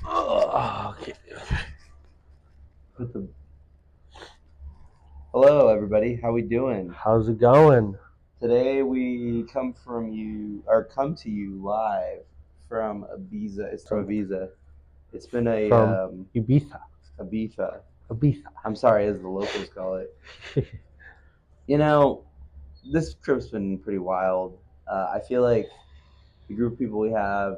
Oh, okay. Put the Hello, everybody. How we doing? How's it going? Today we come to you live from Ibiza. It's from From Ibiza. It's been a from Ibiza. Ibiza. Ibiza. I'm sorry, as the locals call it. You know, this trip's been pretty wild. I feel like the group of people we have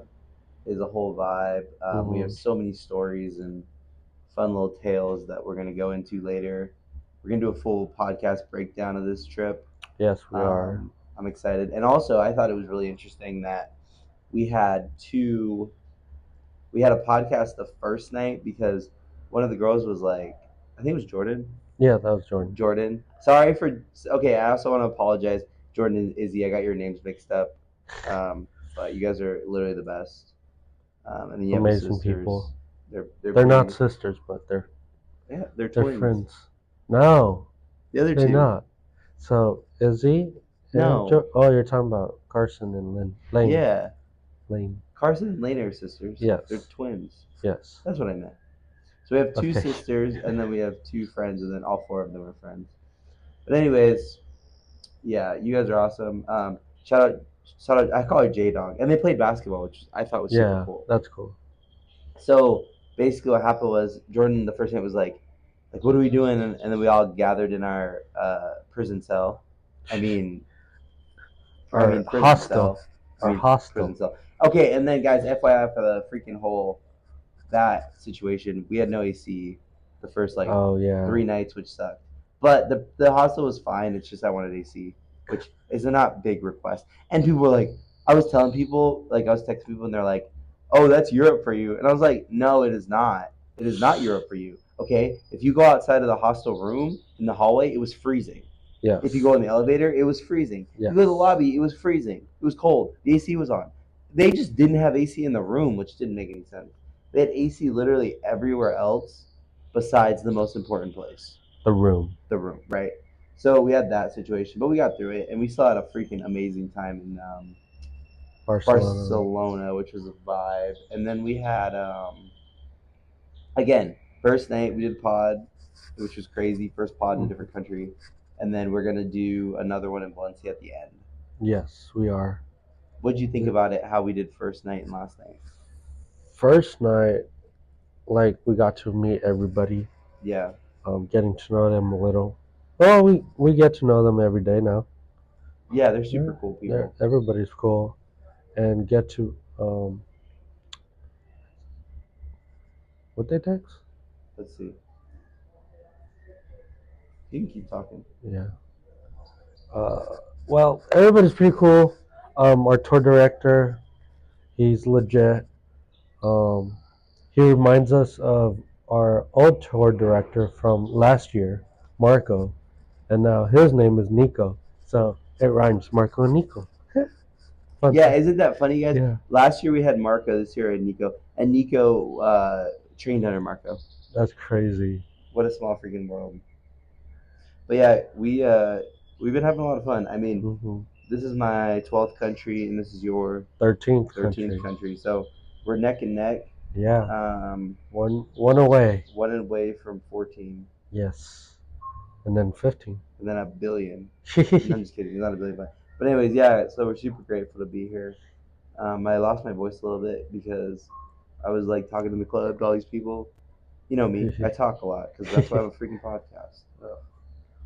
is a whole vibe. We have Mhm. so many stories and fun little tales that we're gonna go into later. We're gonna do a full podcast breakdown of this trip. Yes, we are. I'm excited, and also I thought it was really interesting that we had two. We had a podcast the first night because one of the girls was like, I think it was Jordan. Yeah, that was Jordan. Jordan. Sorry for. Okay, I also want to apologize, Jordan and Izzy. I got your names mixed up, but you guys are literally the best. And then you have the Amazing sisters. people. They're They're not pretty. sisters, but They're they're twins. friends. No, The other they're two. not. So Izzy and No. oh, you're talking about Carson and Lane. Yeah. Lane. Carson and Lena are sisters. They're Yes. twins. Yes. That's what I meant. So we have two Okay. sisters, and then we have two friends, and then all four of them are friends. But anyways, yeah, you guys are awesome. Shout out. I call her J Dog, and they played basketball, which I thought was super Yeah, cool. that's cool. So basically, what happened was Jordan the first night was like, what are we doing? And then we all gathered in our prison cell. I mean, Our prison hostel. cell. Our Prison hostel. cell. Okay, and then guys, FYI for the freaking whole that situation, we had no AC the first like Oh yeah. 3 nights, which sucked. But the hostel was fine. It's just I wanted AC, which is a not big request. And people were like, I was telling people, like I was texting people, and they're like, "Oh, that's Europe for you," and I was like, "No, it is not. It is not Europe for you. Okay, if you go outside of the hostel room in the hallway, it was freezing. Yes. If you go in the elevator, it was freezing. If Yes. you go to the lobby, it was freezing. It was cold. The AC was on. They just didn't have AC in the room, which didn't make any sense. They had AC literally everywhere else besides the most important place, The room. the room, right? So we had that situation, but we got through it, and we still had a freaking amazing time in Barcelona, which was a vibe. And then we had again, first night we did pod, which was crazy. First pod in a different country, and then we're gonna do another one in Valencia at the end. Yes, we are. What did you think about it? How we did first night and last night? First night, like we got to meet everybody, Yeah, getting to know them a little. Well, we get to know them every day now. yeah, they're super cool people. Everybody's cool, and get to what they text. Let's see. You can keep talking. Yeah. Uh, well, everybody's pretty cool. Our tour director, he's legit. Um, he reminds us of our old tour director from last year, Marco, and now his name is Nico. So it rhymes, Marco and Nico. Fun Yeah, fact. isn't that funny, guys? Yeah, Last year we had Marco. This year we had Nico, and Nico trained under Marco. that's crazy. What a small freaking world! But yeah, we've been having a lot of fun. I mean, hmm this is my 12th country, and this is your 13th 13th country. country. So we're neck and neck. Yeah, Um, one away. one away from 14, Yes, and then 15. and then a billion. No, I'm just kidding. It's not a billion, but anyways, yeah. So we're super grateful to be here. I lost my voice a little bit because I was like talking in the club to all these people. You know me, I talk a lot because that's why I have a freaking podcast. Ugh.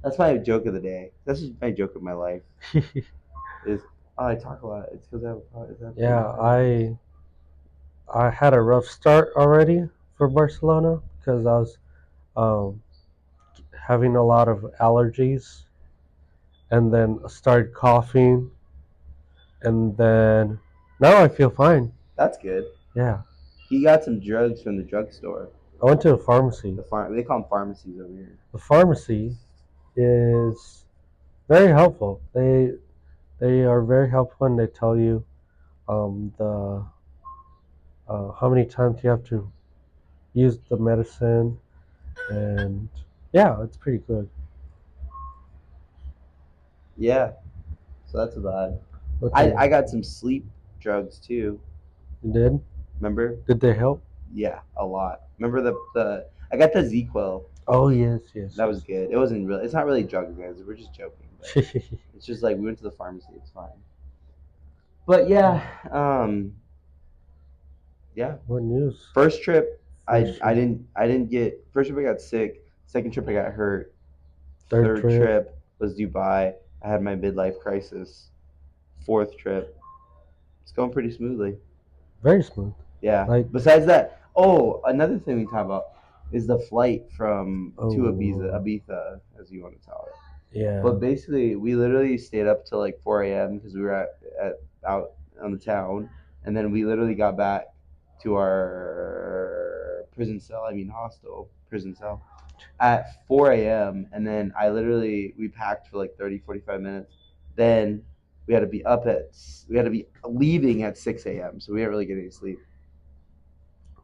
That's my joke of the day. That's just my joke of my life. Is I talk a lot. It's because I have a podcast. Yeah, I had a rough start already for Barcelona because I was um, having a lot of allergies, and then I started coughing, and then now I feel fine. That's good. Yeah, He got some drugs from the drugstore. I went to a pharmacy. They call them pharmacies over here. The pharmacy is very helpful. They are very helpful, and they tell you the how many times you have to use the medicine, and yeah, it's pretty good. Yeah, so that's a vibe. Okay, I got some sleep drugs too. you did? Remember? Did they help? Yeah, a lot. Remember the I got the ZQL. Oh yes, yes, That was yes. good. It wasn't really. It's not really drugs, guys. We're just joking, but it's just like we went to the pharmacy. It's fine. But yeah, yeah. What news? First trip, First trip, I didn't get first trip. I got sick. Second trip, I got hurt. third Third trip, trip was Dubai. I had my midlife crisis. Fourth trip, it's going pretty smoothly. very smooth. Yeah. Like, Besides that, oh, another thing we talk about is the flight from to oh Ibiza, as you want to tell it. yeah, But basically, we literally stayed up till like 4 a.m. because we were at out on the town, and then we literally got back to our prison cell. I mean, hostel prison cell at 4 a.m. And then we packed for like 30, 45 minutes. Then we had to be leaving at 6 a.m. So we didn't really get any sleep.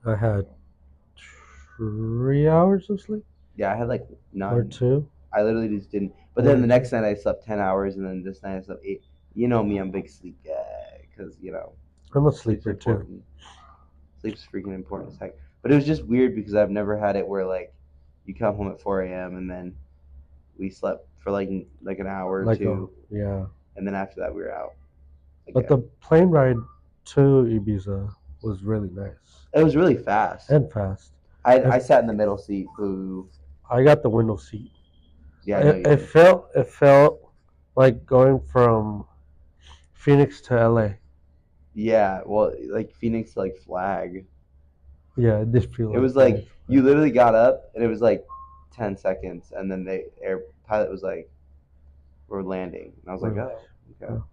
I had 3 hours of sleep Yeah, I had like or none. two. I literally just didn't. But then Or the two. next night I slept 10 hours, and then this night I slept 8. You know me, I'm a big sleep guy because I'm a sleep's sleeper too. important. Sleep's freaking important as heck. But it was just weird because I've never had it where like you come home at 4 a.m. and then we slept for like an hour or Like a two, yeah. and then after that we were out But the again. plane ride to Ibiza was really nice It was really fast. and fast. I If sat in the middle seat. Boo. I got the window seat. Yeah, I know It, you it did. felt it felt like going from Phoenix to LA. Yeah, well, like Phoenix to like Flag. Yeah, it did feel It like was Phoenix. like you literally got up and it was like 10 seconds, and then the air pilot was like, "We're landing," and I was like, Really. "Oh, okay." Oh.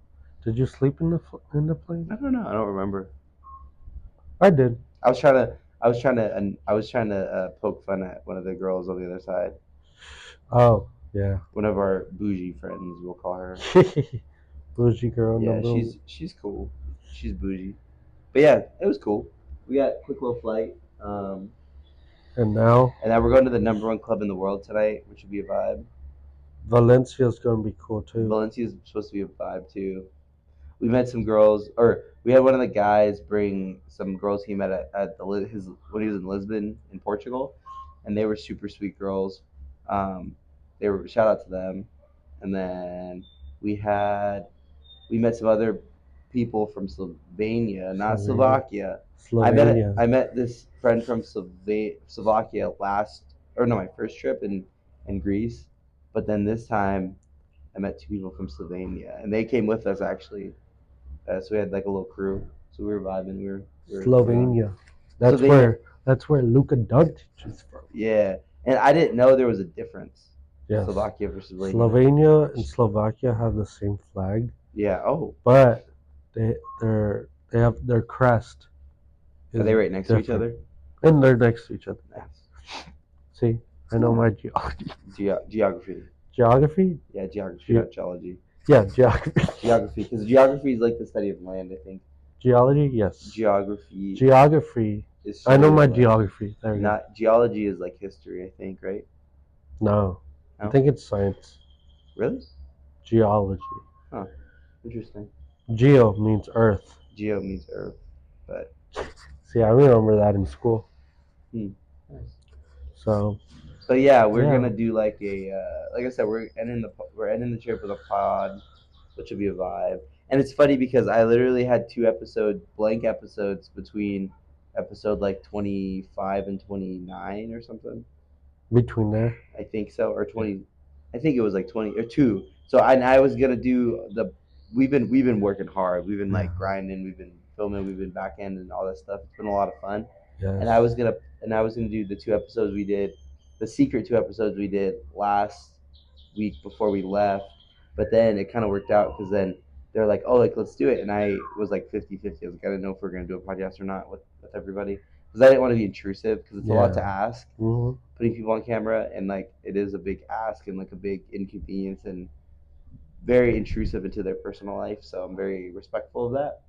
Did you sleep in the plane? I don't know. I don't remember. I did. I was trying to poke fun at one of the girls on the other side. Oh yeah. One of our bougie friends, we'll call her. Bougie girl Yeah, number one. she's cool. She's bougie. But yeah, it was cool. We got a quick little flight. And now And now we're going to the number one club in the world tonight, which would be a vibe. Valencia's gonna be cool too. Valencia is supposed to be a vibe too. We met some girls, or we had one of the guys bring some girls he met at his when he was in Lisbon in Portugal, and they were super sweet girls. Um, they were shout out to them, and then we had we met some other people from Slovenia, not Slovenia. Slovakia. Slovenia. I met this friend from Slovakia my first trip in Greece, but then this time I met two people from Slovenia, and they came with us actually. So we had like a little crew. So we were vibing. We were chilling. Slovenia. That's Slovenia, where Luka Doncic is from. yeah. And I didn't know there was a difference. Yes. Slovakia versus Slovenia. Slovenia and Slovakia have the same flag, Yeah. Oh, but they have their crest are is they right next to each different. other? And they're next to each other. Nice. See, I know my geology. Geography. Geography? Yeah, geography, Ge- not geology. yeah, geography. Geography, because geography is like the study of land. I think Geology? Yes. geography Geography. is I know study of my land. geography. There we go. Not geology is like history. I think, right? No, I No, think it's science. really? Geology. Huh. Interesting. Geo means earth. Geo means earth, but See, I remember that in school. nice. So, But yeah, we're yeah. gonna do like a like I said, we're ending the trip with a pod, which will be a vibe. And it's funny because I literally had two blank episodes between episode like 25 and 29 or something. Between there. I think so, or 20. I think it was like 20 or two. So I was gonna do the. We've been working hard. We've been Yeah. like grinding. We've been filming. We've been back end and all that stuff. It's been a lot of fun. Yes. And I was gonna do the two episodes we did, the secret two episodes we did last week before we left. But then it kind of worked out because then they're like, oh, like let's do it, and I was like 50-50. I was like, I didn't know if we are gonna do a podcast or not with everybody because I didn't want to be intrusive because it's a lot to ask Mm-hmm. putting people on camera, and like it is a big ask and like a big inconvenience and very intrusive into their personal life. So I'm very respectful of that.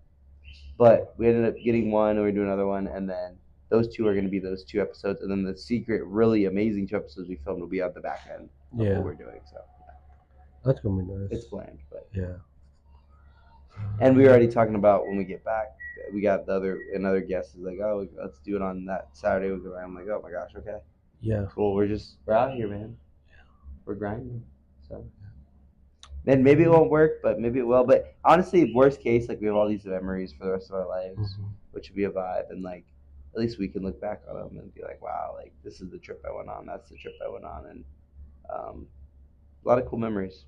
But we ended up getting one, and we're doing another one, and then those two are going to be those two episodes, and then the secret, really amazing two episodes we filmed will be at the back end of Yeah. what we're doing. So That's gonna be nice. it's planned, but Yeah. and we were already talking about when we get back. we got another guest is like, oh, let's do it on that Saturday. We'll go. I'm like, oh my gosh, okay, Yeah. cool. We're out here, man. We're grinding. So. And maybe it won't work, but maybe it will. But honestly, worst case, like we have all these memories for the rest of our lives, which would be a vibe, and like at least we can look back on them and be like, wow, like this is the trip I went on, that's the trip I went on, and a lot of cool memories.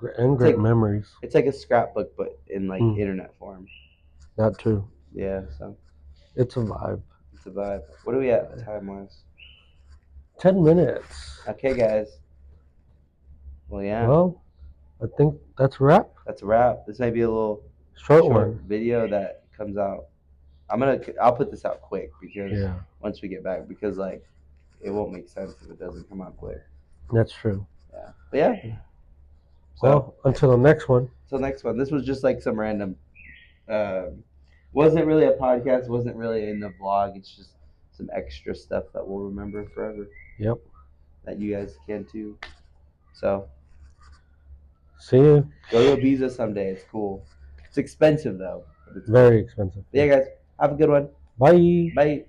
And It's great like memories. it's like a scrapbook, but in like internet form. That too. Yeah, so It's a vibe. it's a vibe. What are we at time wise? 10 minutes. Okay, guys. Well, yeah. Well, I think that's a wrap. That's a wrap. This may be a little short one video that comes out. I'll put this out quick because once we get back, because like it won't make sense if it doesn't come out quick. That's true. Yeah. But yeah. So, well, until the next one. Until next one. This was just like some random. Wasn't really a podcast. Wasn't really in the vlog. It's just some extra stuff that we'll remember forever. Yep. That you guys can too. So. See you. Go to Ibiza someday. It's cool. It's expensive though. Very expensive. Yeah, guys. Have a good one. Bye. Bye.